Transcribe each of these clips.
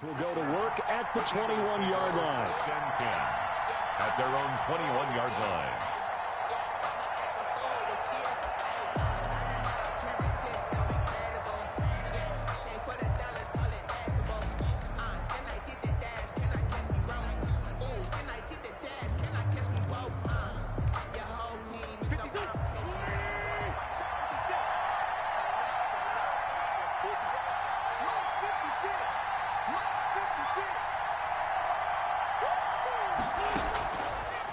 will go to work at the 21-yard line. At their own 21-yard line.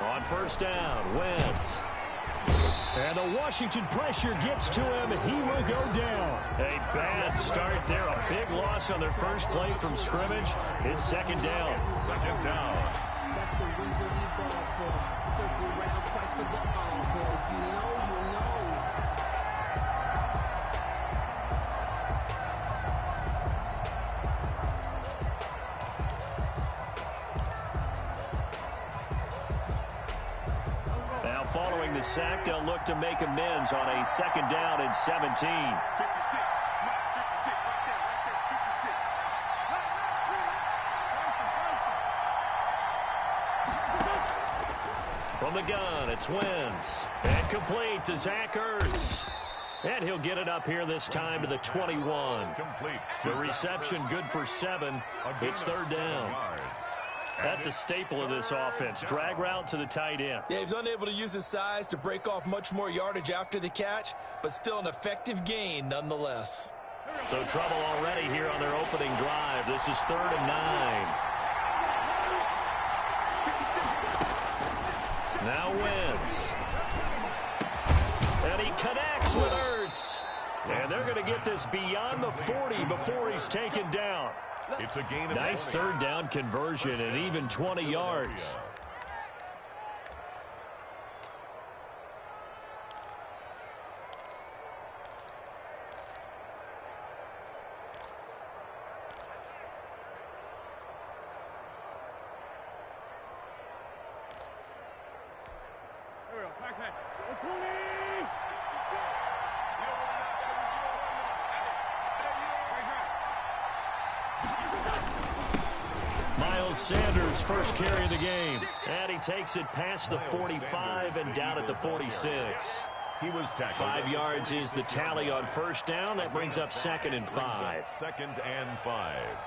On first down, Wentz. And the Washington pressure gets to him. He will go down. A bad start there. A big loss on their first play from scrimmage. It's second down. Second down. That's the reason we ball for. Circle around twice for the encore. If you know, you know. Now following the sack, they'll look to make amends on a second down and 17. 56. Mark 56. Right there. 56. From the gun, it's Wentz. And complete to Zach Ertz. And he'll get it up here this time to the 21. Complete. The reception good for 7. It's third down. That's a staple of this offense. Drag route to the tight end. Yeah, he's unable to use his size to break off much more yardage after the catch, but still an effective gain nonetheless. So trouble already here on their opening drive. This is 3rd and 9. Now Wentz. And he connects with Ertz. And they're going to get this beyond the 40 before he's taken down. It's a gain of Nice 20. third down conversion and even 20 yards. Miles Sanders first carry of the game. And he takes it past the 45 and down at the 46. He was tackled. 5 yards is the tally on first down. That brings up 2nd and 5. 2nd and 5.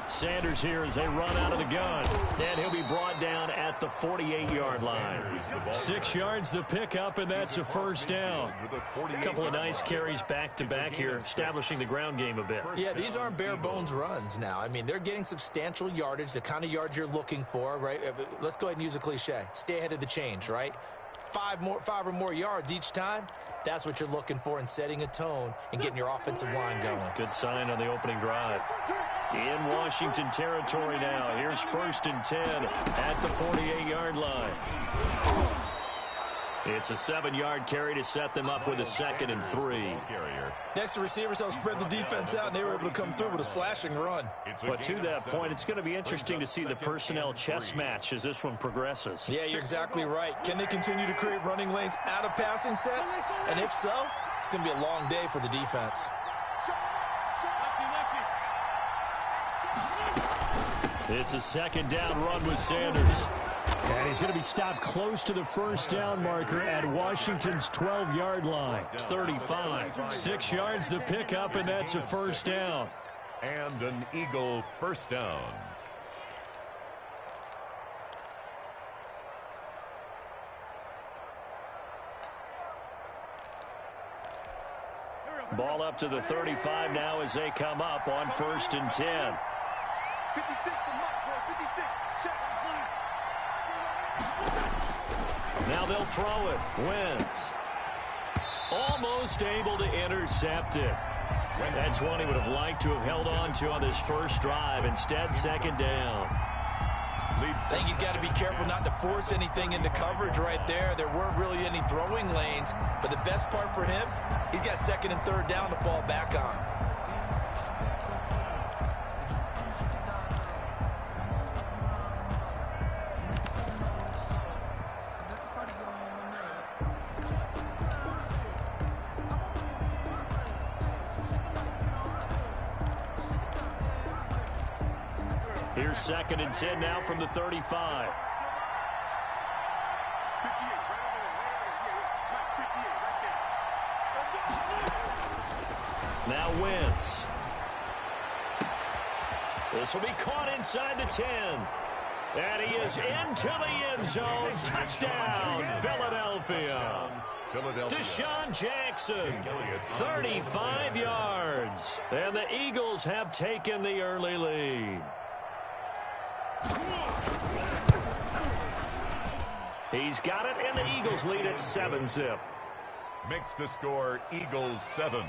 Sanders here as they run out of the gun. And he'll be brought down at the 48-yard line. 6 yards the pickup, and that's a first down. A couple of nice carries back-to-back here, establishing the ground game a bit. Yeah, these aren't bare-bones runs now. I mean, they're getting substantial yardage, the kind of yards you're looking for, right? Let's go ahead and use a cliche. Stay ahead of the change, right? 5 or more yards each time. That's what you're looking for in setting a tone and getting your offensive line going. Good sign on the opening drive. In Washington territory now. Here's 1st and 10 at the 48-yard line. It's a 7-yard carry to set them up with a 2nd and 3. Next, the receivers help spread the defense out, and they were able to come through with a slashing run. But to that point, it's going to be interesting to see the personnel chess match as this one progresses. Yeah, you're exactly right. Can they continue to create running lanes out of passing sets? And if so, it's going to be a long day for the defense. It's a 2nd down run with Sanders. And he's going to be stopped close to the first down marker at Washington's 12-yard line. It's 35. 6 yards the pickup, and that's a first down. And an Eagle first down. Ball up to the 35 now as they come up on 1st and 10. 56 to Mark, 56. Check. Now they'll throw it. Wentz. Almost able to intercept it. That's one he would have liked to have held on to on this first drive. Instead, 2nd down. leads. I think he's got to be careful not to force anything into coverage right there. There weren't really any throwing lanes, but the best part for him, he's got second and third down to fall back on. Here's second and 10 now from the 35. Now Wentz. This will be caught inside the 10. And he is into the end zone. Touchdown, Philadelphia. Deshaun Jackson, 35 yards. And the Eagles have taken the early lead. He's got it, and the Eagles lead at 7-zip. Makes the score Eagles 7,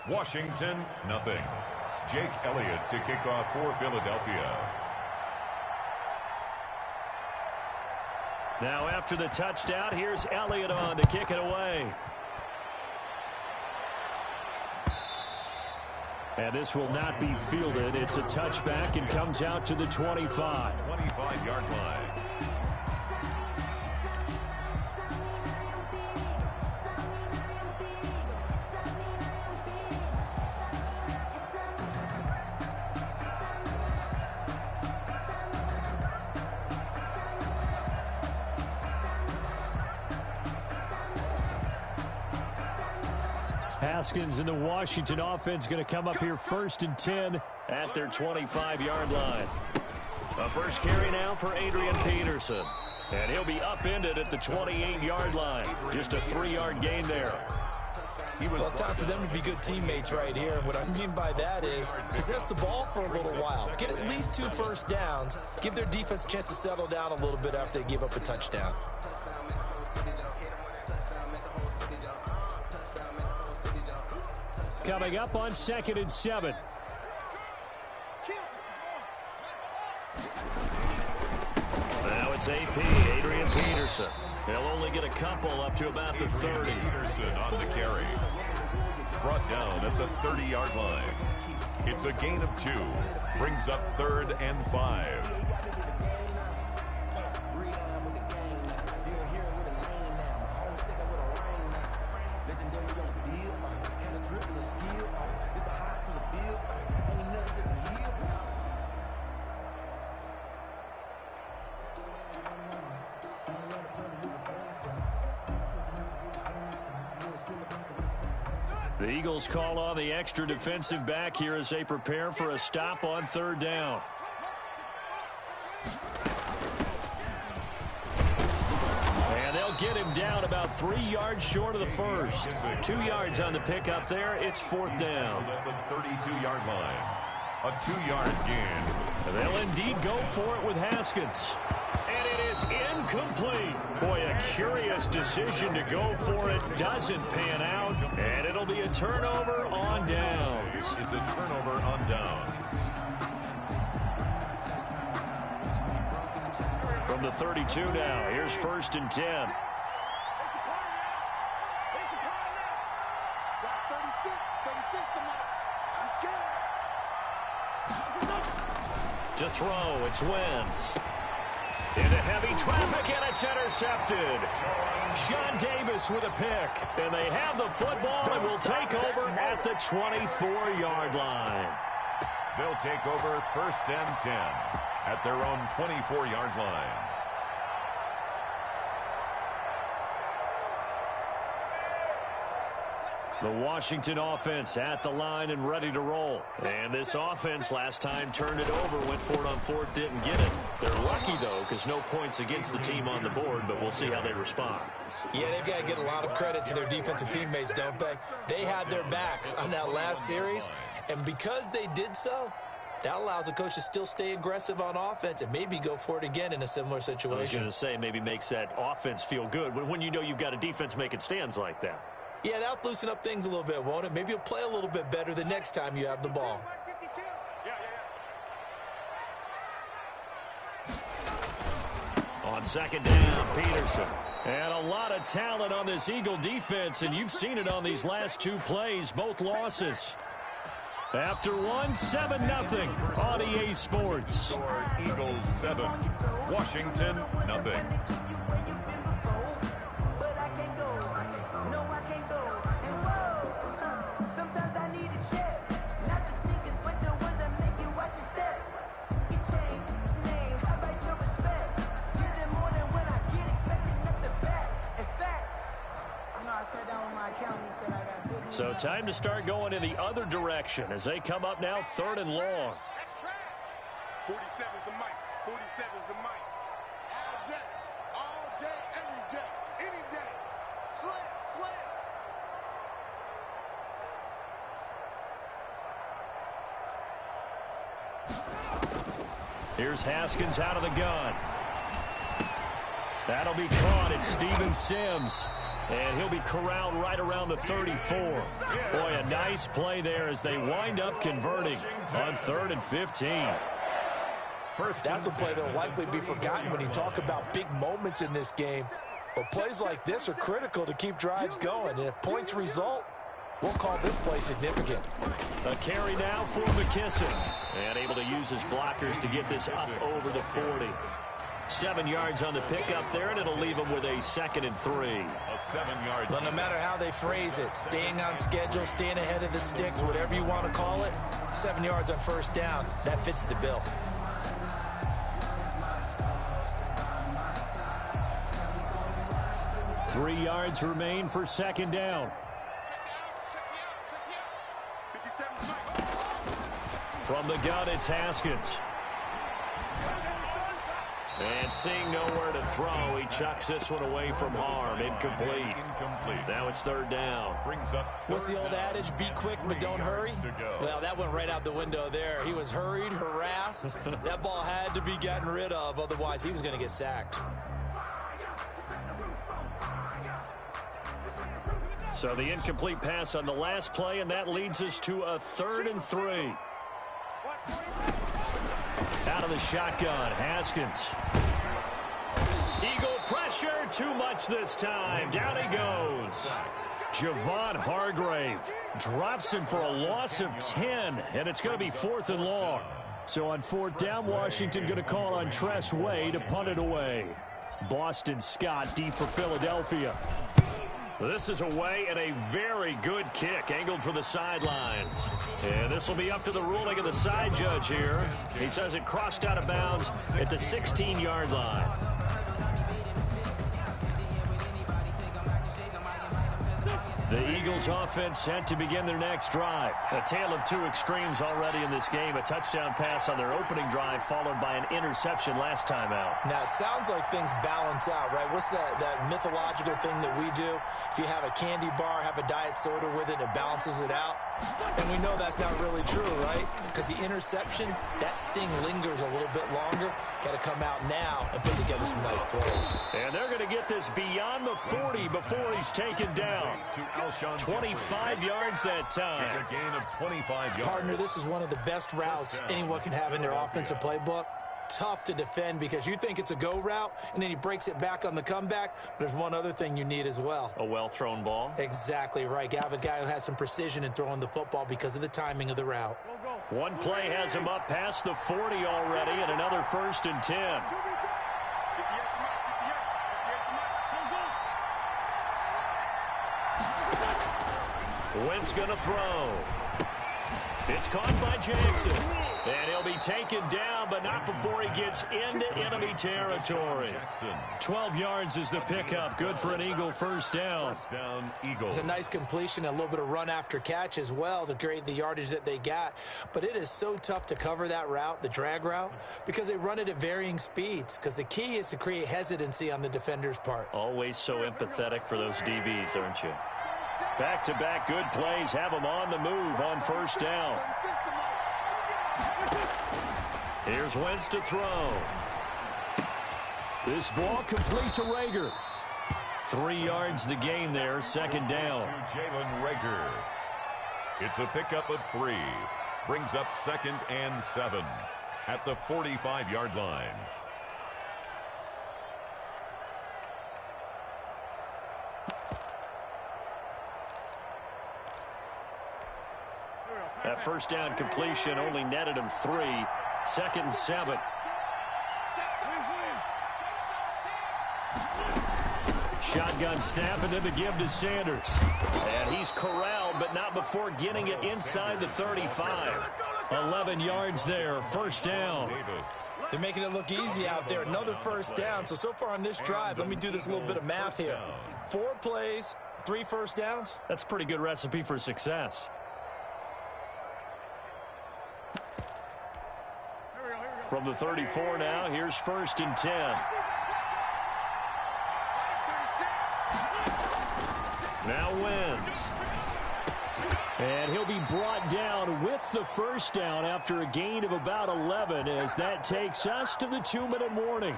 Washington nothing. Jake Elliott to kick off for Philadelphia. Now after the touchdown, here's Elliott on to kick it away. And this will not be fielded. It's a touchback and comes out to the 25. 25-yard line. Haskins and the Washington offense going to come up here first and 10 at their 25-yard line. A first carry now for Adrian Peterson. And he'll be upended at the 28-yard line. Just a 3-yard gain there. Well, it's time for them to be good teammates right here. And what I mean by that is possess the ball for a little while. Get at least 2 first downs. Give their defense a chance to settle down a little bit after they give up a touchdown. Coming up on second and 7. Now it's AP, Adrian Peterson. He'll only get a couple up to about the 30. Peterson on the carry. Brought down at the 30-yard line. It's a gain of 2. Brings up 3rd and 5. The Eagles call on the extra defensive back here as they prepare for a stop on 3rd down. And they'll get him down about 3 yards short of the first. 2 yards on the pickup there. It's 4th down. At the 32-yard line. A 2-yard gain. They'll indeed go for it with Haskins. And it is incomplete. Boy, a curious decision to go for it. Doesn't pan out. And it'll be a turnover on downs. It's a turnover on downs. From the 32 now, here's 1st and 10. To throw, it's Wentz. Into heavy traffic, and it's intercepted. Sean Davis with a pick. And they have the football and will take over at the 24-yard line. They'll take over 1st and 10 at their own 24-yard line. The Washington offense at the line and ready to roll. And this offense last time turned it over, went for it on 4th, didn't get it. They're lucky, though, because no points against the team on the board, but we'll see how they respond. Yeah, they've got to get a lot of credit to their defensive teammates, don't they? They had their backs on that last series, and because they did so, that allows the coach to still stay aggressive on offense and maybe go for it again in a similar situation. I was going to say maybe makes that offense feel good when you know you've got a defense making stands like that. Yeah, that'll loosen up things a little bit, won't it? Maybe you'll play a little bit better the next time you have the ball. On second down, Peterson. And a lot of talent on this Eagle defense, and you've seen it on these last two plays, both losses. After one, 7-0 on EA Sports. Eagles 7, Washington nothing. So time to start going in the other direction as they come up now, 3rd and long. 47's the mic. 47's the mic. All day, every day, any day. Slam. Here's Haskins out of the gun. That'll be caught. It's Steven Sims. And he'll be corralled right around the 34. Boy, a nice play there as they wind up converting on 3rd and 15. That's a play that will likely be forgotten when you talk about big moments in this game. But plays like this are critical to keep drives going. And if points result, we'll call this play significant. A carry now for McKisson. And able to use his blockers to get this up over the 40. 7 yards on the pickup there, and it'll leave him with a 2nd and 3. A 7-yard. Well, no matter how they phrase it, staying on schedule, staying ahead of the sticks, whatever you want to call it, 7 yards on 1st down, that fits the bill. Three yards remain for 2nd down. From the gun, it's Haskins. And seeing nowhere to throw, he chucks this one away from harm. Incomplete. Now it's 3rd down. What's the old adage? Be quick, but don't hurry? Well, that went right out the window there. He was hurried, harassed. That ball had to be gotten rid of, otherwise he was going to get sacked. So the incomplete pass on the last play, and that leads us to a 3rd and 3. Out of the shotgun, Haskins. Eagle pressure, too much this time. Down he goes. Javon Hargrave drops him for a loss of 10, and it's going to be 4th and long. So on 4th down, Washington going to call on Tress Way to punt it away. Boston Scott deep for Philadelphia. This is away and a very good kick angled for the sidelines. And this will be up to the ruling of the side judge here. He says it crossed out of bounds at the 16-yard line. The Eagles offense set to begin their next drive. A tale of two extremes already in this game. A touchdown pass on their opening drive followed by an interception last time out. Now, it sounds like things balance out, right? What's that mythological thing that we do? If you have a candy bar, have a diet soda with it, it balances it out. And we know that's not really true, right? Because the interception, that sting lingers a little bit longer. Got to come out now and put together some nice plays. And they're going to get this beyond the 40 before he's taken down. 25 yards that time. It's a gain of 25 yards. Partner, this is one of the best routes anyone can have in their offensive playbook. Tough to defend because you think it's a go route, and then he breaks it back on the comeback. But there's one other thing you need as well. A well-thrown ball. Exactly right. You have a guy who has some precision in throwing the football because of the timing of the route. One play has him up past the 40 already, and another 1st and 10. Wentz going to throw. It's caught by Jackson. And he'll be taken down, but not before he gets into enemy territory. 12 yards is the pickup. Good for an Eagle 1st down. It's a nice completion, a little bit of run after catch as well to create the yardage that they got. But it is so tough to cover that route, the drag route, because they run it at varying speeds. Because the key is to create hesitancy on the defender's part. Always so empathetic for those DBs, aren't you? Back-to-back good plays have them on the move on 1st down. Here's Wentz to throw. This ball complete to Rager. 3 yards the gain there, 2nd down. Jalen Rager. It's a pickup of 3. Brings up 2nd and 7 at the 45-yard line. That first down completion only netted him 3. 2nd and 7. Shotgun snap, and then the give to Sanders. And he's corralled, but not before getting it inside the 35. 11 yards there, first down. They're making it look easy out there. Another first down. So far on this drive, let me do this little bit of math here. 4 plays, 3 first downs. That's a pretty good recipe for success. From the 34 now, here's 1st and 10. Now Wentz. And he'll be brought down with the first down after a gain of about 11 as that takes us to the 2-minute warning.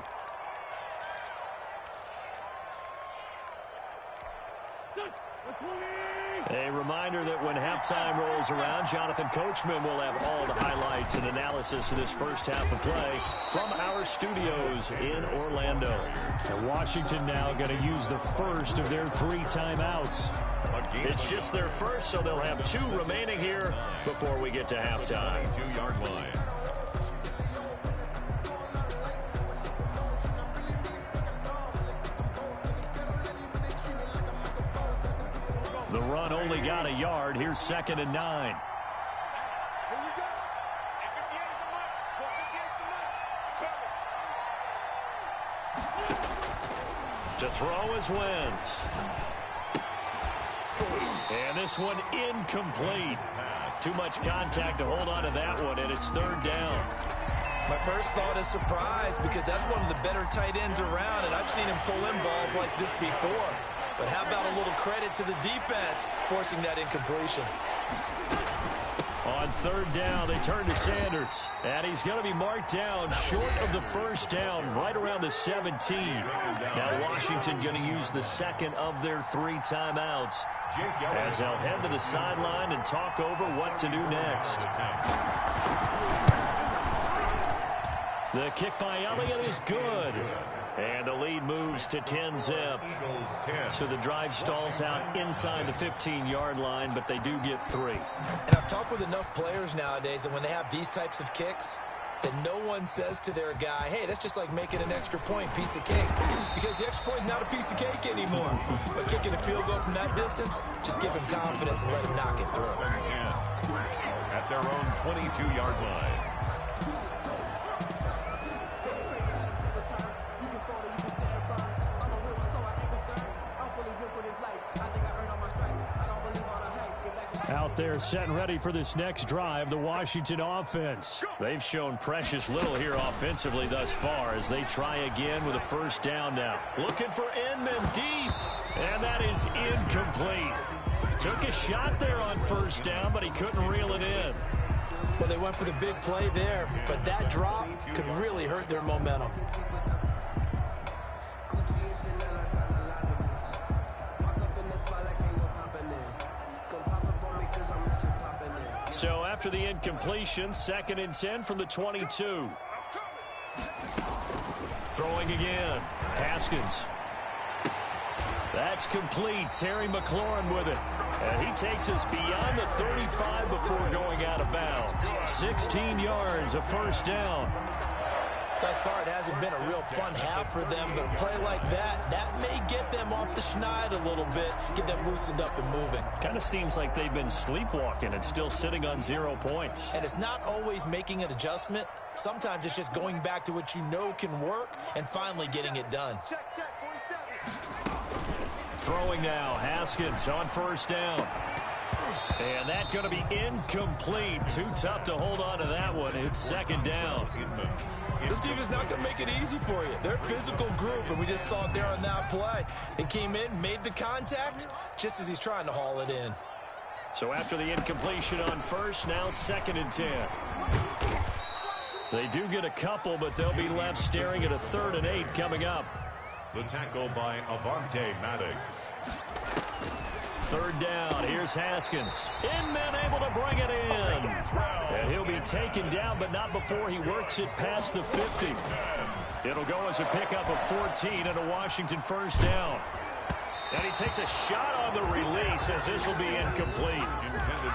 A reminder that when halftime rolls around, Jonathan Coachman will have all the highlights and analysis of this first half of play from our studios in Orlando. And Washington now going to use the first of their 3 timeouts. It's just their first, so they'll have 2 remaining here before we get to halftime. 2-yard line. The run only got a yard. Here's 2nd and 9. To throw is Wentz. And this one incomplete. Too much contact to hold on to that one, and it's 3rd down. My first thought is surprise because that's one of the better tight ends around, and I've seen him pull in balls like this before. But how about a little credit to the defense forcing that incompletion? On 3rd down, they turn to Sanders. And he's going to be marked down short of the first down, right around the 17. Now Washington going to use the 2nd of their 3 timeouts as they'll head to the sideline and talk over what to do next. The kick by Elliott is good. And the lead moves to 10-zip. So the drive stalls out inside the 15-yard line, but they do get 3. And I've talked with enough players nowadays that when they have these types of kicks, that no one says to their guy, hey, that's just like making an extra point, piece of cake. Because the extra point is not a piece of cake anymore. But kicking a field goal from that distance, just give him confidence and let him knock it through. At their own 22-yard line. Out there set and ready for this next drive, the Washington offense. They've shown precious little here offensively thus far as they try again with a first down now. Looking for Inman deep, and that is incomplete. Took a shot there on first down, but he couldn't reel it in. Well, they went for the big play there, but that drop could really hurt their momentum. So after the incompletion, 2nd and 10 from the 22. Throwing again. Haskins. That's complete. Terry McLaurin with it. And he takes us beyond the 35 before going out of bounds. 16 yards, a first down. Thus far, it hasn't been a real fun half for them, but a play like that may get them off the schneid a little bit, get them loosened up and moving. Kind of seems like they've been sleepwalking and still sitting on 0 points. And it's not always making an adjustment. Sometimes it's just going back to what you know can work and finally getting it done. Check, 47. Throwing now, Haskins on first down. And that's going to be incomplete. Too tough to hold on to that one. It's 2nd down. This team is not going to make it easy for you. They're a physical group, and we just saw it there on that play. They came in, made the contact, just as he's trying to haul it in. So after the incompletion on first, now 2nd and 10. They do get a couple, but they'll be left staring at a 3rd and 8 coming up. The tackle by Avante Maddox. 3rd down. Here's Haskins. Inman able to bring it in. And he'll be taken down, but not before he works it past the 50. It'll go as a pickup of 14 and a Washington first down. And he takes a shot on the release as this will be incomplete.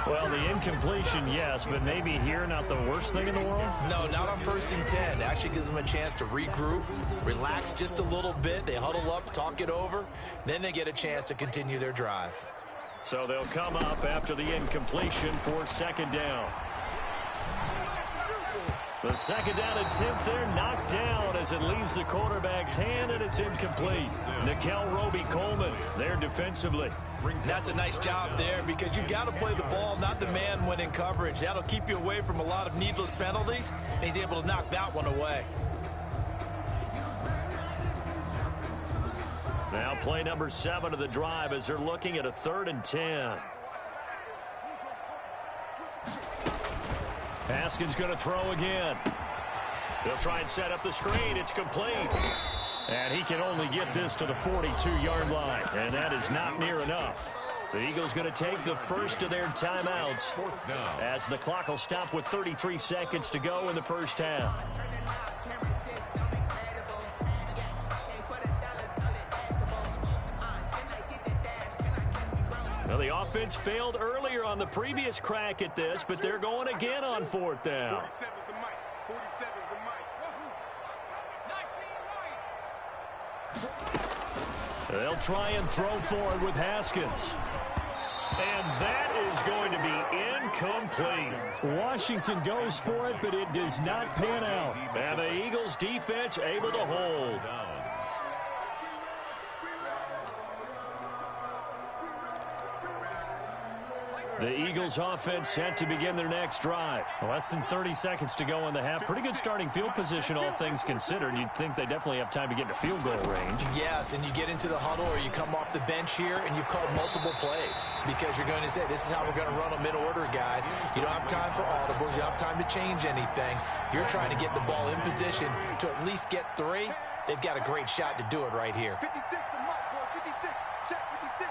Well, the incompletion, yes, but maybe here not the worst thing in the world? No, not on 1st and 10. Actually gives them a chance to regroup, relax just a little bit. They huddle up, talk it over. Then they get a chance to continue their drive. So they'll come up after the incompletion for 2nd down. The 2nd down attempt there knocked down as it leaves the quarterback's hand, and it's incomplete. Nikel Roby-Coleman there defensively. That's a nice job there because you've got to play the ball, not the man when in coverage. That'll keep you away from a lot of needless penalties, and he's able to knock that one away. Now play number 7 of the drive as they're looking at a 3rd and 10. Haskins going to throw again. They'll try and set up the screen. It's complete. And he can only get this to the 42-yard line. And that is not near enough. The Eagles going to take the first of their timeouts as the clock will stop with 33 seconds to go in the first half. Well, the offense failed earlier on the previous crack at this, but they're going again on 4th down. 47's the mic. 47's the mic. They'll try and throw forward with Haskins. And that is going to be incomplete. Washington goes for it, but it does not pan out. And the Eagles defense able to hold. The Eagles offense set to begin their next drive. Less than 30 seconds to go in the half. Pretty good starting field position, all things considered. You'd think they definitely have time to get into field goal range. Yes, and you get into the huddle or you come off the bench here and you've called multiple plays because you're going to say, this is how we're going to run them in order, guys. You don't have time for audibles. You don't have time to change anything. You're trying to get the ball in position to at least get 3. They've got a great shot to do it right here. 56 the mic, boy. 56. Check 56.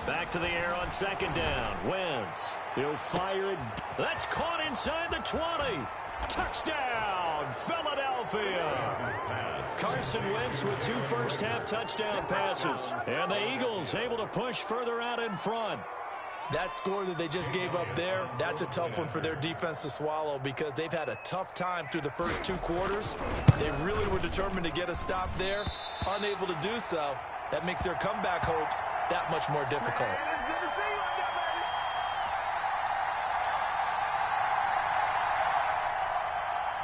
Back to the air on 2nd down. Wentz. He'll fire it. That's caught inside the 20. Touchdown, Philadelphia. Carson Wentz with 2 first-half touchdown passes. And the Eagles able to push further out in front. That score that they just gave up there, that's a tough one for their defense to swallow because they've had a tough time through the first 2 quarters. They really were determined to get a stop there, unable to do so. That makes their comeback hopes that much more difficult.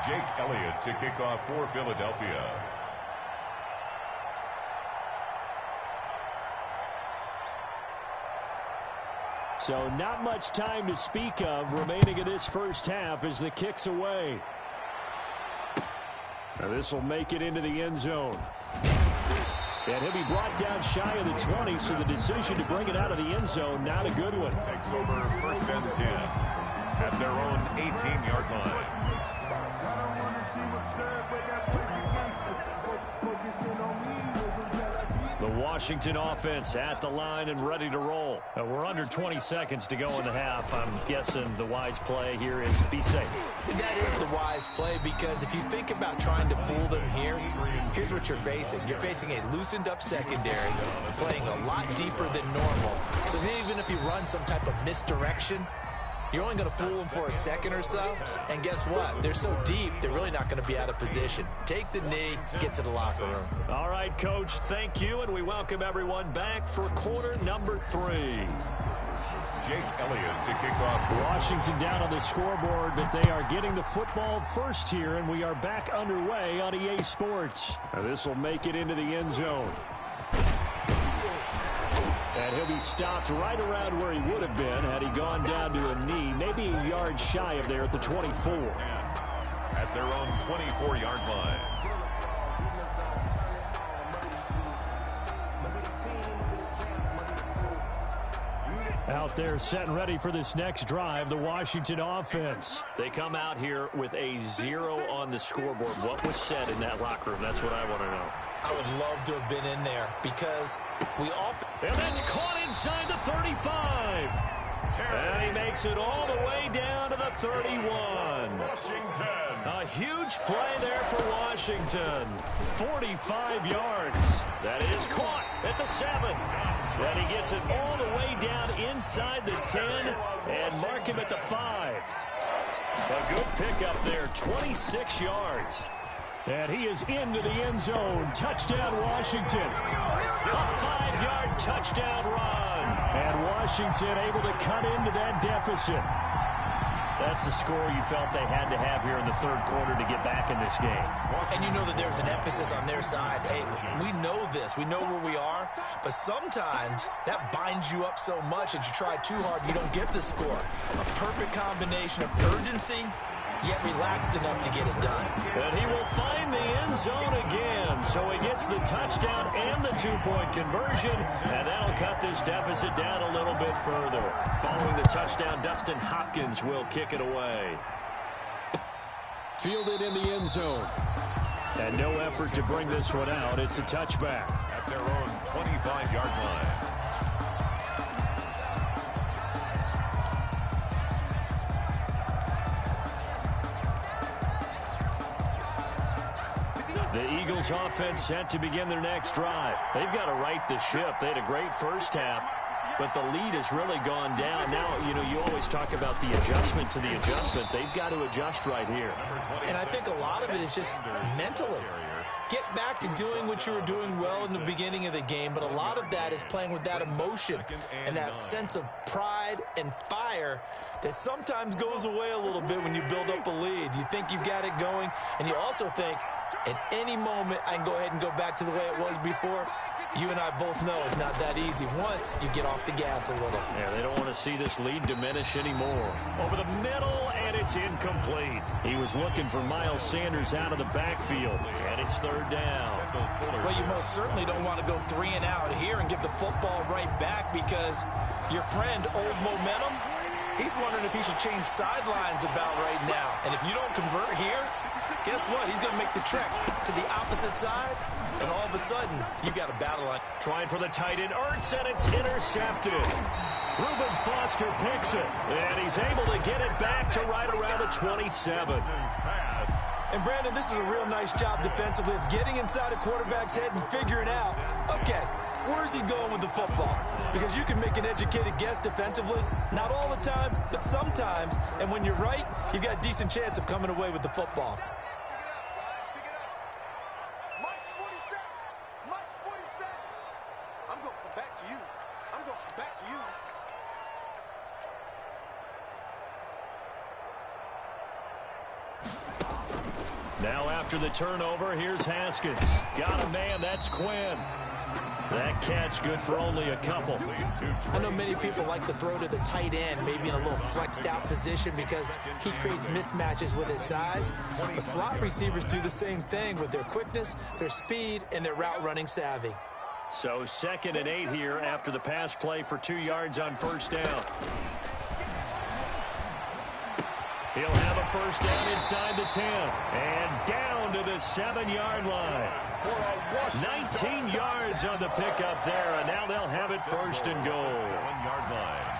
Jake Elliott to kick off for Philadelphia. So not much time to speak of remaining in this first half as the kick's away. Now this will make it into the end zone. And he'll be brought down shy of the 20, so the decision to bring it out of the end zone, not a good one. Takes over 1st and 10 at their own 18-yard line. The Washington offense at the line and ready to roll. We're under 20 seconds to go in the half. I'm guessing the wise play here is be safe. That is the wise play because if you think about trying to fool them here, here's what you're facing. You're facing a loosened up secondary, playing a lot deeper than normal. So even if you run some type of misdirection, you're only going to fool them for a second or so. And guess what? They're so deep, they're really not going to be out of position. Take the knee, get to the locker room. All right, Coach, thank you, and we welcome everyone back for quarter number 3. Jake Elliott to kick off. Washington down on the scoreboard, but they are getting the football first here, and we are back underway on EA Sports. Now this will make it into the end zone. And he'll be stopped right around where he would have been had he gone down to a knee, maybe a yard shy of there at the 24. At their own 24-yard line. Out there set and ready for this next drive, the Washington offense. They come out here with a 0 on the scoreboard. What was said in that locker room? That's what I want to know. I would love to have been in there because we often... And that's caught inside the 35. And he makes it all the way down to the the 31. Washington. A huge play there for Washington. 45 yards. That is caught at the 7. And he gets it all the way down inside the 10 and mark him at the 5. A good pickup there, 26 yards. And he is into the end zone. Touchdown, Washington. A 5-yard touchdown run. And Washington able to cut into that deficit. That's the score you felt they had to have here in the third quarter to get back in this game. And you know that there's an emphasis on their side. Hey, we know this. We know where we are. But sometimes that binds you up so much that you try too hard, you don't get the score. A perfect combination of urgency, yet relaxed enough to get it done. And he will find the end zone again. So he gets the touchdown and the 2-point conversion. And that'll cut this deficit down a little bit further. Following the touchdown, Dustin Hopkins will kick it away. Fielded in the end zone. And no effort to bring this one out. It's a touchback. At their own 25-yard line. The Eagles offense set to begin their next drive. They've got to right the ship. They had a great first half, but the lead has really gone down. Now, you know, you always talk about the adjustment to the adjustment. They've got to adjust right here. And I think a lot of it is just mentally. Get back to doing what you were doing well in the beginning of the game, but a lot of that is playing with that emotion and that sense of pride and fire that sometimes goes away a little bit when you build up a lead. You think you've got it going, and you also think, at any moment, I can go ahead and go back to the way it was before. You and I both know it's not that easy once you get off the gas a little. Yeah, they don't want to see this lead diminish anymore. Over the middle, and it's incomplete. He was looking for Miles Sanders out of the backfield, and it's third down. Well, you most certainly don't want to go 3 and out here and give the football right back because your friend, Old Momentum, he's wondering if he should change sidelines about right now. And if you don't convert here, guess what? He's going to make the trek to the opposite side, and all of a sudden, you got a battle on. Trying for the tight end, Ertz, and it's intercepted. Reuben Foster picks it, and he's able to get it back to right around the 27. And, Brandon, this is a real nice job defensively of getting inside a quarterback's head and figuring out, okay, where's he going with the football? Because you can make an educated guess defensively. Not all the time, but sometimes. And when you're right, you've got a decent chance of coming away with the football. Now after the turnover, here's Haskins. Got a man, that's Quinn. That catch good for only a couple. I know many people like to throw to the tight end, maybe in a little flexed out position because he creates mismatches with his size. But slot receivers do the same thing with their quickness, their speed, and their route running savvy. So 2nd and 8 here after the pass play for 2 yards on first down. He'll have a first down inside the 10 and down to the 7-yard line. 19 yards on the pickup there, and now they'll have it first and goal. 7-yard line.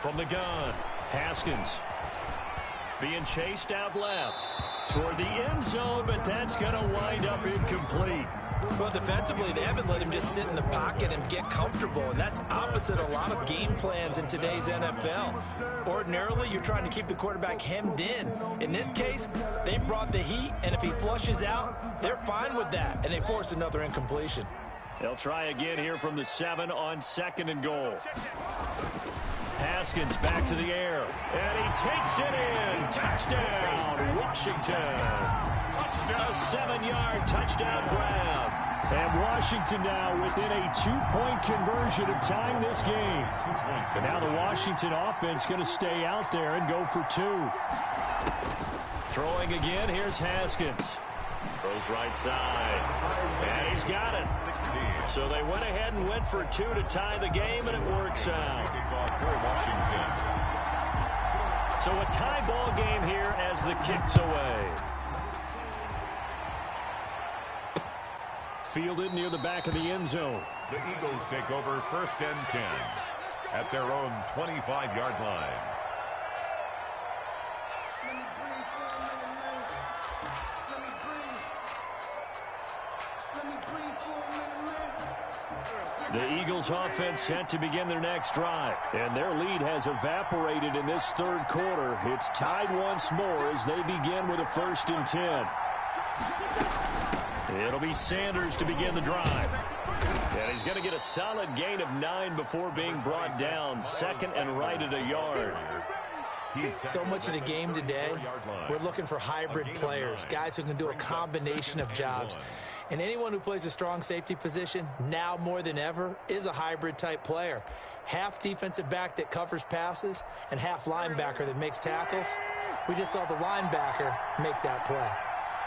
From the gun, Haskins being chased out left toward the end zone, but that's going to wind up incomplete. Well, defensively, they haven't let him just sit in the pocket and get comfortable, and that's opposite a lot of game plans in today's NFL. Ordinarily, you're trying to keep the quarterback hemmed in. In this case, they brought the heat, and if he flushes out, they're fine with that, and they force another incompletion. They'll try again here from the 7 on 2nd and goal. Haskins back to the air, and he takes it in. Touchdown, Washington. A 7-yard touchdown grab. And Washington now within a 2-point conversion of tying this game. And now the Washington offense going to stay out there and go for 2. Throwing again, here's Haskins. Throws right side. And he's got it. So they went ahead and went for two to tie the game, and it works out. So a tie ball game here as the kick's away. Fielded near the back of the end zone. The Eagles take over 1st and 10 at their own 25-yard line. The Eagles offense set to begin their next drive, and their lead has evaporated in this third quarter. It's tied once more as they begin with a 1st and 10. It'll be Sanders to begin the drive. And he's going to get a solid gain of 9 before being brought down. 2nd and right at a yard. So much of the game today, we're looking for hybrid players, guys who can do a combination of jobs. And anyone who plays a strong safety position, now more than ever, is a hybrid type player. Half defensive back that covers passes and half linebacker that makes tackles. We just saw the linebacker make that play.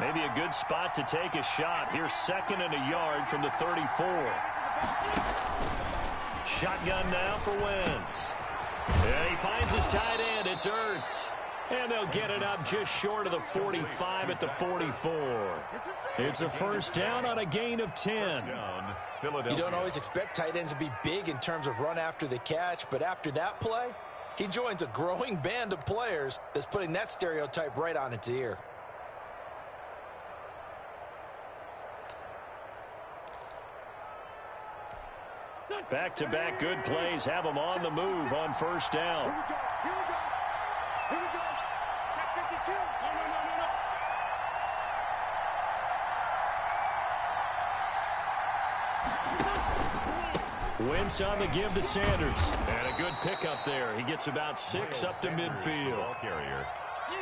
Maybe a good spot to take a shot. Here's 2nd and a yard from the 34. Shotgun now for Wentz. And he finds his tight end. It's Ertz. And they'll get it up just short of the 45 at the 44. It's a 1st down on a gain of 10. You don't always expect tight ends to be big in terms of run after the catch, but after that play, he joins a growing band of players that's putting that stereotype right on its ear. Back-to-back good plays have them on the move on 1st down. Here we go. Check 52. No. Wentz on the give to Sanders. And a good pickup there. He gets about 6 up to midfield.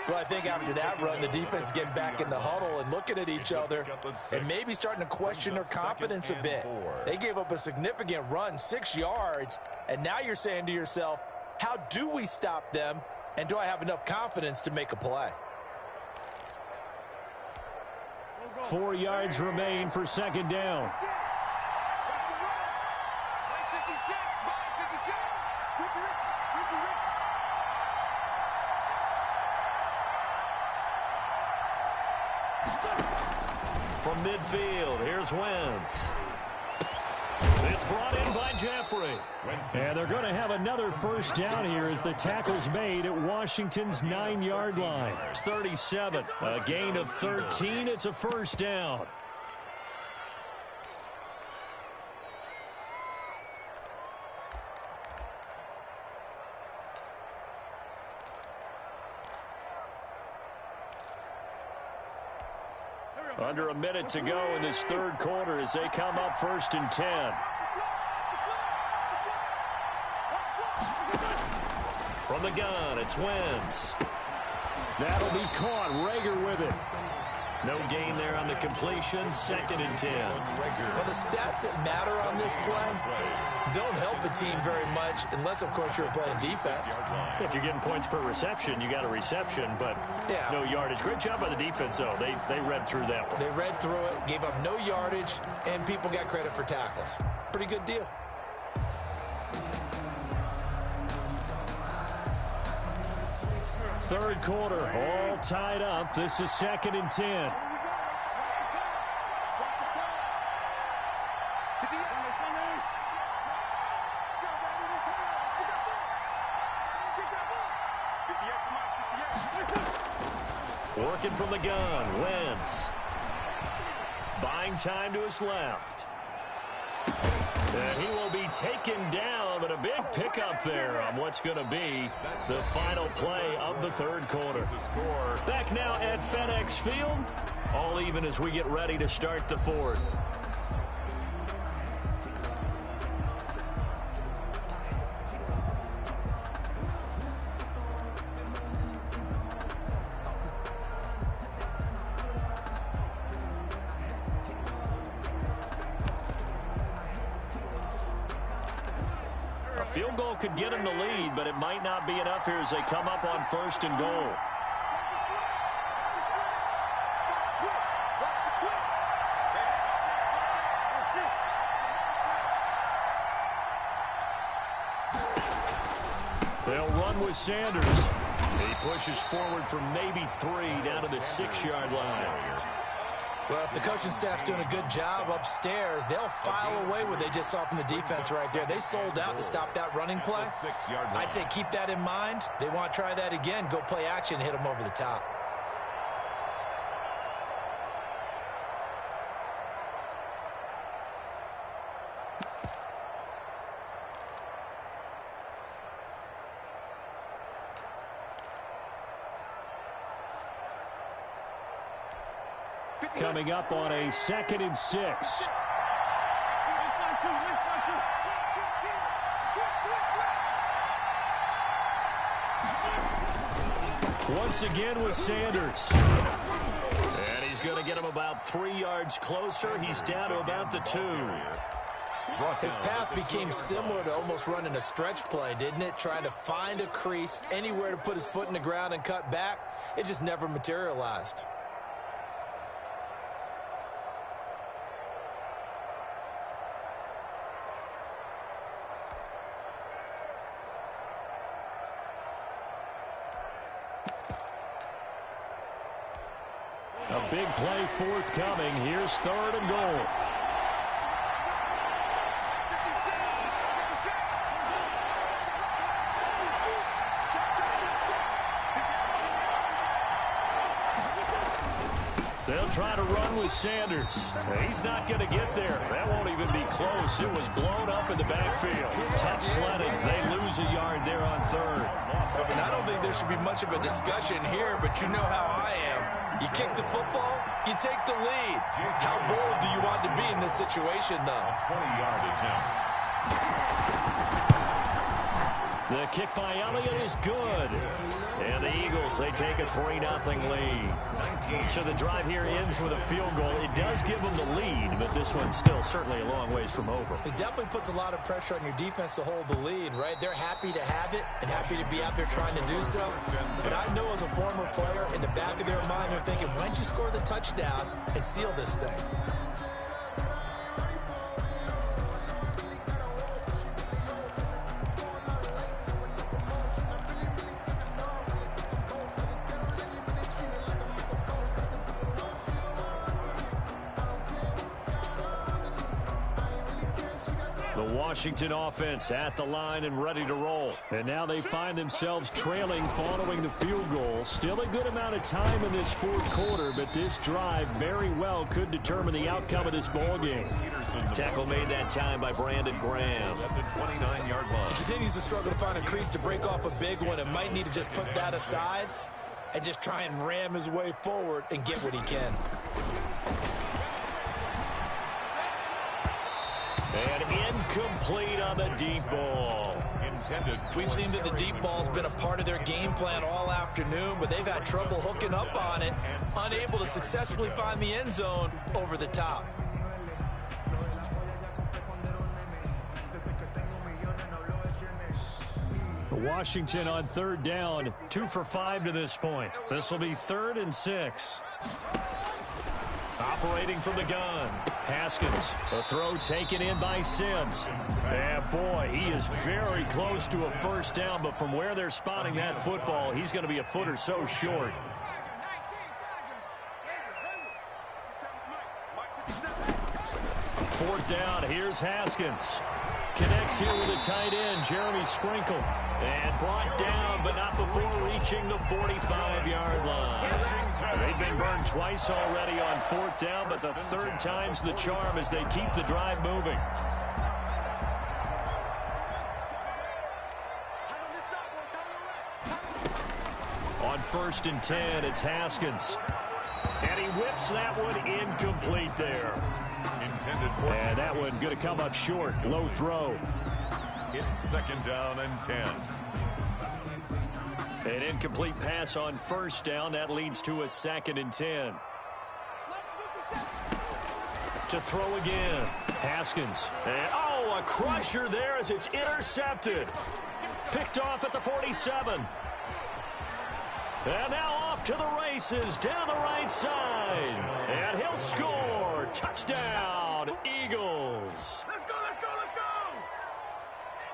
Well, I think after that run, the defense is getting back in the huddle and looking at each other and maybe starting to question their confidence a bit. They gave up a significant run, 6 yards, and now you're saying to yourself, how do we stop them, and do I have enough confidence to make a play? 4 yards remain for 2nd down. From midfield, here's Wentz. It's brought in by Jeffrey. And they're going to have another 1st down here as the tackle's made at Washington's 9-yard line. It's 37, a gain of 13. It's a 1st down. Under a minute to go in this third quarter as they come up 1st and 10. From the gun, it's Wentz. That'll be caught. Rager with it. No gain there on the completion. 2nd and 10. Well, the stats that matter on this play don't help the team very much unless, of course, you're playing defense. If you're getting points per reception, you got a reception, but no yardage. Great job by the defense, though. They read through that one. They read through it, gave up no yardage, and people got credit for tackles. Pretty good deal. Third quarter, all tied up. This is 2nd and 10. Working from the gun, Wentz. Buying time to his left. And he will be taken down, but a big pickup there on what's going to be the final play of the third quarter. Back now at FedEx Field, all even as we get ready to start the fourth. Field goal could get him the lead, but it might not be enough here as they come up on 1st and goal. with Sanders. He pushes forward from maybe 3 down to the 6-yard line. Well, if the coaching staff's doing a good job upstairs, they'll file away what they just saw from the defense right there. They sold out to stop that running play. I'd say keep that in mind. They want to try that again. Go play action, hit them over the top. Coming up on a 2nd and 6. Once again with Sanders. And he's going to get him about 3 yards closer. He's down to about the 2. His path became similar to almost running a stretch play, didn't it? Trying to find a crease, anywhere to put his foot in the ground and cut back. It just never materialized. A big play forthcoming. Here's 3rd and goal. They'll try to run with Sanders. He's not going to get there. That won't even be close. It was blown up in the backfield. Tough sledding. They lose a yard there on 3rd. And I don't think there should be much of a discussion here, but you know how I am. You kick the football, you take the lead. How bold do you want to be in this situation, though? 20-yard attempt. The kick by Elliott is good. And the Eagles, they take a 3-0 lead. So the drive here ends with a field goal. It does give them the lead, but this one's still certainly a long ways from over. It definitely puts a lot of pressure on your defense to hold the lead, right? They're happy to have it and happy to be out there trying to do so. But I know as a former player, in the back of their mind, they're thinking, why don't you score the touchdown and seal this thing? The Washington offense at the line and ready to roll. And now they find themselves trailing following the field goal. Still a good amount of time in this 4th quarter, but this drive very well could determine the outcome of this ball game. Tackle made that time by Brandon Graham. At the 29-yard line. He continues to struggle to find a crease to break off a big one and might need to just put that aside and just try and ram his way forward and get what he can. And incomplete on the deep ball. We've seen that the deep ball's been a part of their game plan all afternoon, but they've had trouble hooking up on it, unable to successfully find the end zone over the top. Washington on 3rd down, 2 for 5 to this point. This will be 3rd and 6. Operating from the gun, Haskins. A throw taken in by Sims. And boy, he is very close to a 1st down, but from where they're spotting that football, he's going to be a foot or so short. 4th down, here's Haskins. Connects here with a tight end, Jeremy Sprinkle. And brought down, but not before reaching the 45-yard line. They've been burned twice already on 4th down, but the 3rd time's the charm as they keep the drive moving. On 1st and 10, it's Haskins. And he whips that one incomplete there. And that one going to come up short. Low throw. It's 2nd down and 10. An incomplete pass on 1st down. That leads to a 2nd and 10. To throw again. Haskins. And, oh, a crusher there as it's intercepted. Picked off at the 47. And now off to the races down the right side. And he'll score. Touchdown, Eagles. Let's go, let's go, let's go!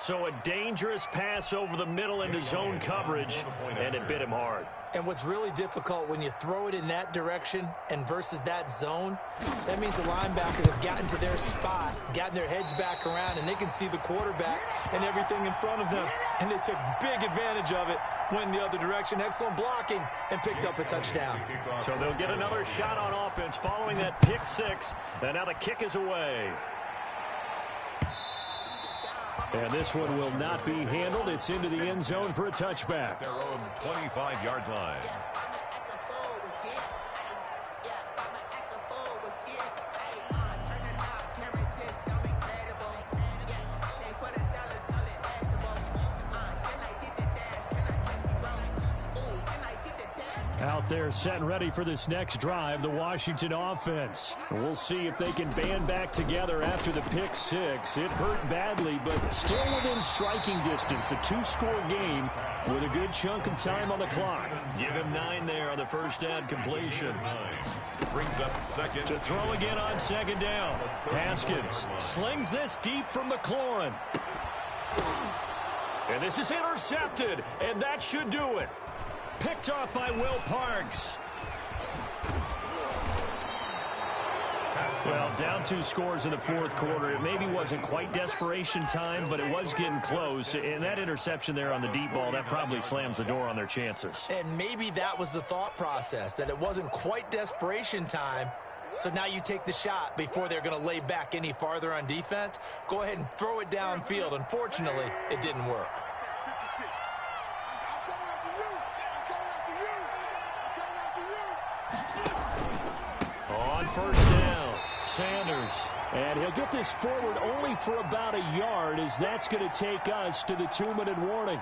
So a dangerous pass over the middle into zone coverage, and it bit him hard. And what's really difficult when you throw it in that direction and versus that zone, that means the linebackers have gotten to their spot, gotten their heads back around, and they can see the quarterback and everything in front of them. And they took big advantage of it, went the other direction. Excellent blocking, and picked up a touchdown. So they'll get another shot on offense following that pick six. And now the kick is away. And this one will not be handled. It's into the end zone for a touchback. Their own 25-yard line. Out there set and ready for this next drive, the Washington offense. We'll see if they can band back together after the pick six. It hurt badly, but still within striking distance. A two-score game with a good chunk of time on the clock. Give him 9 there on the first down completion. Brings up second. To throw again on second down. Haskins slings this deep from McLaurin. And this is intercepted, and that should do it. Picked off by Will Parks. Well, down 2 scores in the fourth quarter. It maybe wasn't quite desperation time, but it was getting close. And that interception there on the deep ball, that probably slams the door on their chances. And maybe that was the thought process, that it wasn't quite desperation time. So now you take the shot before they're going to lay back any farther on defense. Go ahead and throw it downfield. Unfortunately, it didn't work. On first down, Sanders. And he'll get this forward only for about a yard, as that's going to take us to the 2-minute warning.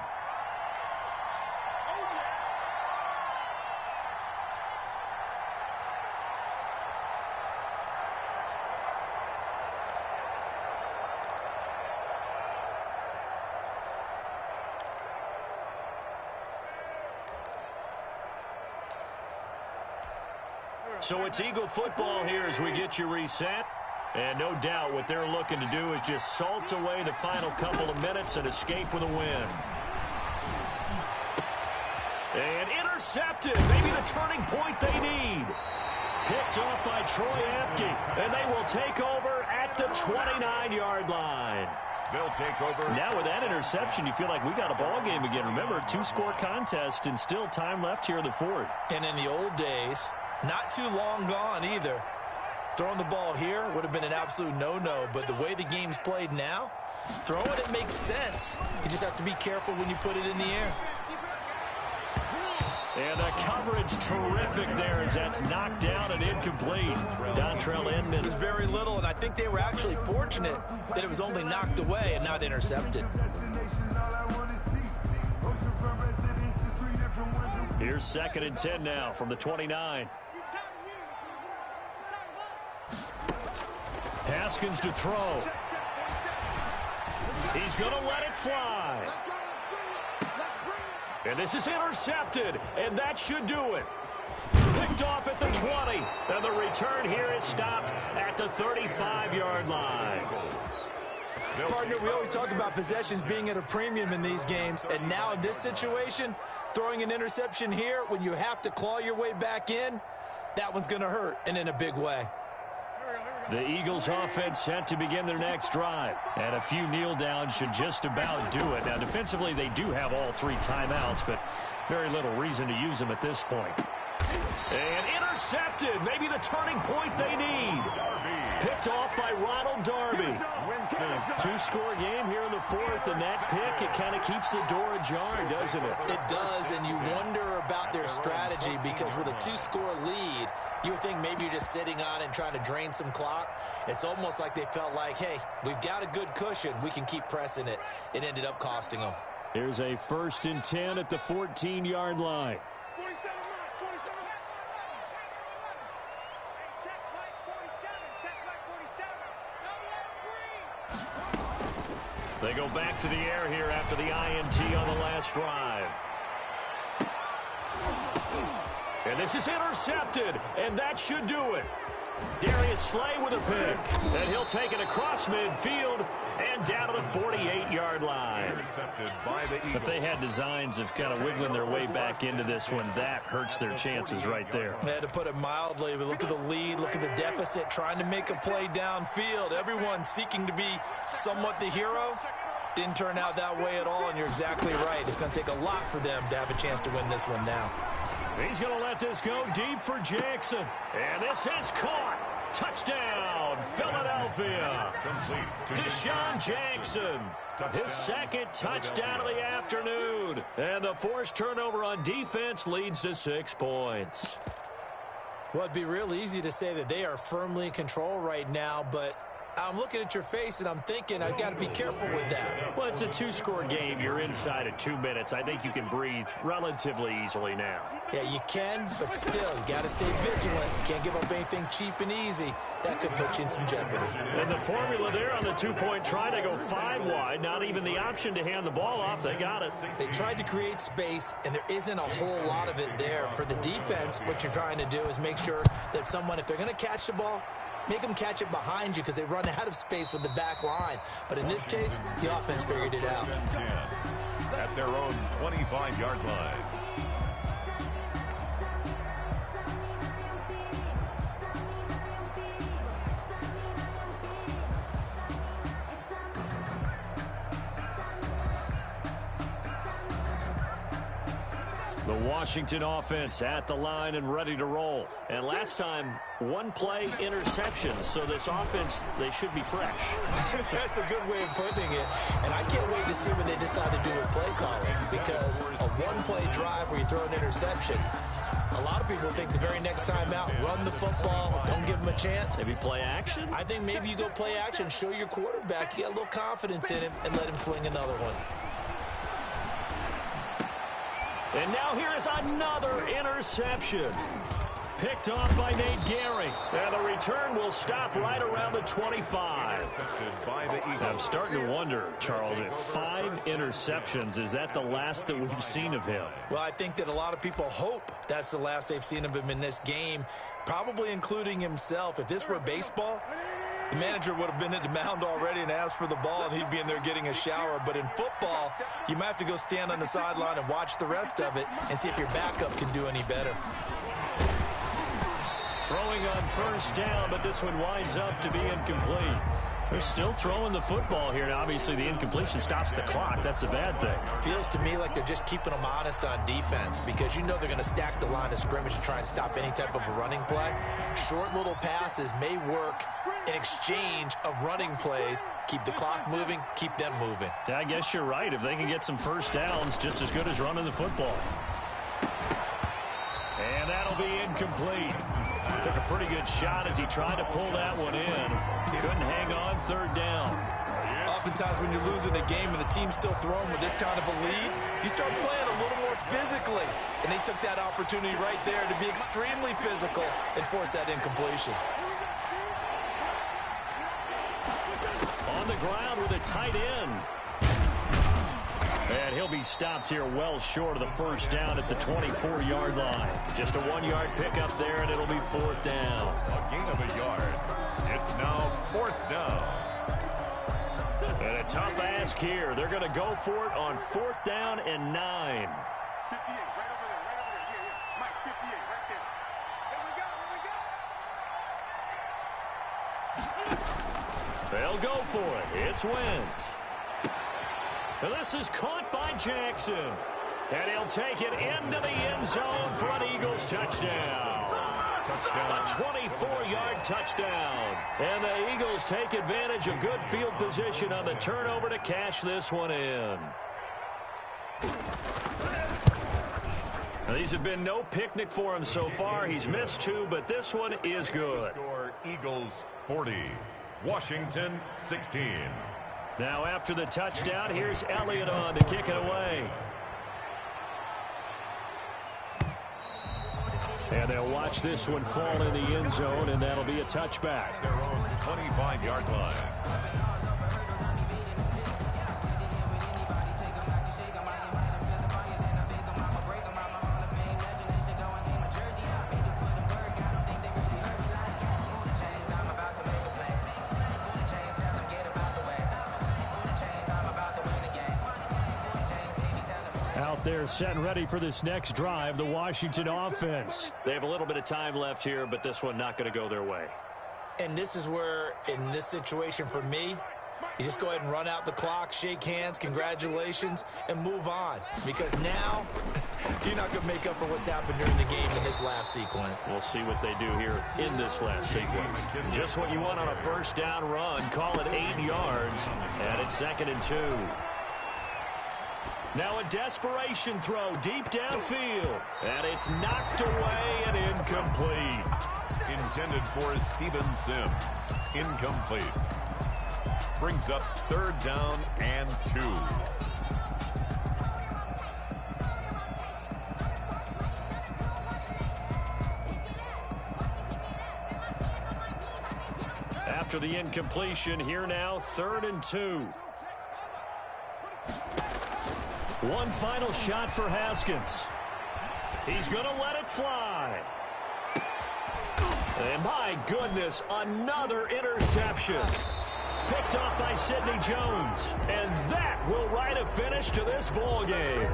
So it's Eagle football here as we get you reset. And no doubt what they're looking to do is just salt away the final couple of minutes and escape with a win. And intercepted. Maybe the turning point they need. Picked off by Troy Apke. And they will take over at the 29-yard line. They'll take over. Now with that interception, you feel like we got a ball game again. Remember, 2-score contest and still time left here in the fourth. And in the old days, not too long gone either, throwing the ball here would have been an absolute no-no. But the way the game's played now, throwing it makes sense. You just have to be careful when you put it in the air. And the coverage terrific there as that's knocked down and incomplete. Dontrell Inman. It was very little, and I think they were actually fortunate that it was only knocked away and not intercepted. Here's 2nd and 10 now from the 29. Haskins to throw. He's going to let it fly. And this is intercepted, and that should do it. Picked off at the 20, and the return here is stopped at the 35-yard line. Partner, we always talk about possessions being at a premium in these games, and now in this situation, throwing an interception here when you have to claw your way back in, that one's going to hurt, and in a big way. The Eagles offense set to begin their next drive. And a few kneel downs should just about do it. Now, defensively, they do have all 3 timeouts, but very little reason to use them at this point. And intercepted. Maybe the turning point they need. Picked off by Ronald Darby. 2-score game here in the fourth, and that pick, it kind of keeps the door ajar, doesn't it? It does, and you wonder about their strategy because with a 2-score lead, you would think maybe you're just sitting on it and trying to drain some clock. It's almost like they felt like, hey, we've got a good cushion. We can keep pressing it. It ended up costing them. Here's a 1st and 10 at the 14-yard line. They go back to the air here after the INT on the last drive. And this is intercepted, and that should do it. Darius Slay with a pick. And he'll take it across midfield and down to the 48-yard line. Intercepted by the Eagles. If they had designs of kind of wiggling their way back into this one, that hurts their chances right there. I had to put it mildly, but look at the lead, look at the deficit, trying to make a play downfield. Everyone seeking to be somewhat the hero. Didn't turn out that way at all, and you're exactly right. It's going to take a lot for them to have a chance to win this one now. He's going to let this go deep for Jackson. And this is caught. Touchdown, Philadelphia. Deshaun Jackson, his second touchdown of the afternoon. And the forced turnover on defense leads to 6 points. Well, it'd be real easy to say that they are firmly in control right now, but I'm looking at your face and I'm thinking I've got to be careful with that. Well, it's a 2-score game. You're inside of 2 minutes. I think you can breathe relatively easily now. Yeah, you can, but still, you got to stay vigilant. You can't give up anything cheap and easy. That could put you in some jeopardy. And the formula there on the 2-point try to go 5 wide. Not even the option to hand the ball off. They got it. They tried to create space, and there isn't a whole lot of it there. For the defense, what you're trying to do is make sure that someone, if they're going to catch the ball, make them catch it behind you because they run out of space with the back line. But in this case, the offense figured it out. At their own 25-yard line. The Washington offense at the line and ready to roll. And last time, 1-play interception. So this offense, they should be fresh. That's a good way of putting it. And I can't wait to see what they decide to do with play calling. Because a 1-play drive where you throw an interception, a lot of people think the very next time out, run the football, don't give them a chance. Maybe play action? I think maybe you go play action, show your quarterback, you got a little confidence in him, and let him fling another one. And now here is another interception. Picked off by Nate Gehring. And the return will stop right around the 25. I'm starting to wonder, Charles, if 5 interceptions, is that the last that we've seen of him? Well, I think that a lot of people hope that's the last they've seen of him in this game, probably including himself. If this were baseball, the manager would have been at the mound already and asked for the ball, and he'd be in there getting a shower. But in football, you might have to go stand on the sideline and watch the rest of it and see if your backup can do any better. Throwing on first down, but this one winds up to be incomplete. They're still throwing the football here. Now, obviously, the incompletion stops the clock. That's a bad thing. Feels to me like they're just keeping them honest on defense because you know they're going to stack the line of scrimmage and try and stop any type of a running play. Short little passes may work in exchange of running plays. Keep the clock moving, keep them moving. I guess you're right. If they can get some first downs, just as good as running the football. And that'll be incomplete. Took a pretty good shot as he tried to pull that one in. Couldn't hang on 3rd down. Oftentimes when you're losing a game and the team's still throwing with this kind of a lead, you start playing a little more physically. And they took that opportunity right there to be extremely physical and force that incompletion. On the ground with a tight end. And he'll be stopped here well short of the first down at the 24-yard line. Just a 1-yard pickup there, and it'll be 4th down. A gain of a yard. It's now 4th down. And a tough ask here. They're going to go for it on 4th down and 9. 58, right over there, yeah. Mike, 58, right there. Here we go. They'll go for it. It's Wentz. And this is caught by Jackson. And he'll take it into the end zone for an Eagles touchdown. A 24-yard touchdown. And the Eagles take advantage of good field position on the turnover to cash this one in. Now, these have been no picnic for him so far. He's missed 2, but this one is good. Score Eagles 40, Washington 16. Now after the touchdown, here's Elliott on to kick it away. And they'll watch this one fall in the end zone, and that'll be a touchback. Their own 25-yard line. They're set and ready for this next drive, the Washington offense. They have a little bit of time left here, but this one not going to go their way. And this is where, in this situation for me, you just go ahead and run out the clock, shake hands, congratulations, and move on. Because now, you're not going to make up for what's happened during the game in this last sequence. We'll see what they do here in this last sequence. Just what you want on a first down run. Call it 8 yards, and it's 2nd and 2. Now a desperation throw deep downfield, and it's knocked away and incomplete. Intended for Steven Sims. Incomplete. Brings up 3rd down and 2. After the incompletion, here now, 3rd and 2. One final shot for Haskins. He's going to let it fly. And my goodness, another interception. Picked off by Sidney Jones. And that will write a finish to this ball game.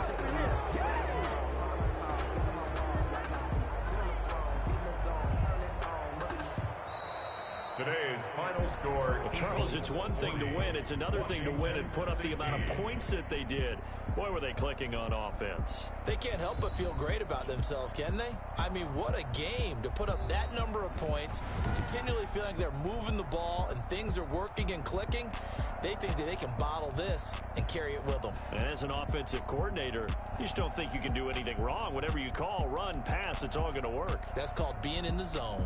Today's final score. Well, Charles, it's one thing to win. It's another thing to win and put up the amount of points that they did. Boy, were they clicking on offense. They can't help but feel great about themselves, can they? I mean, what a game to put up that number of points, continually feeling like they're moving the ball and things are working and clicking. They think that they can bottle this and carry it with them. And as an offensive coordinator, you just don't think you can do anything wrong. Whatever you call, run, pass, it's all going to work. That's called being in the zone.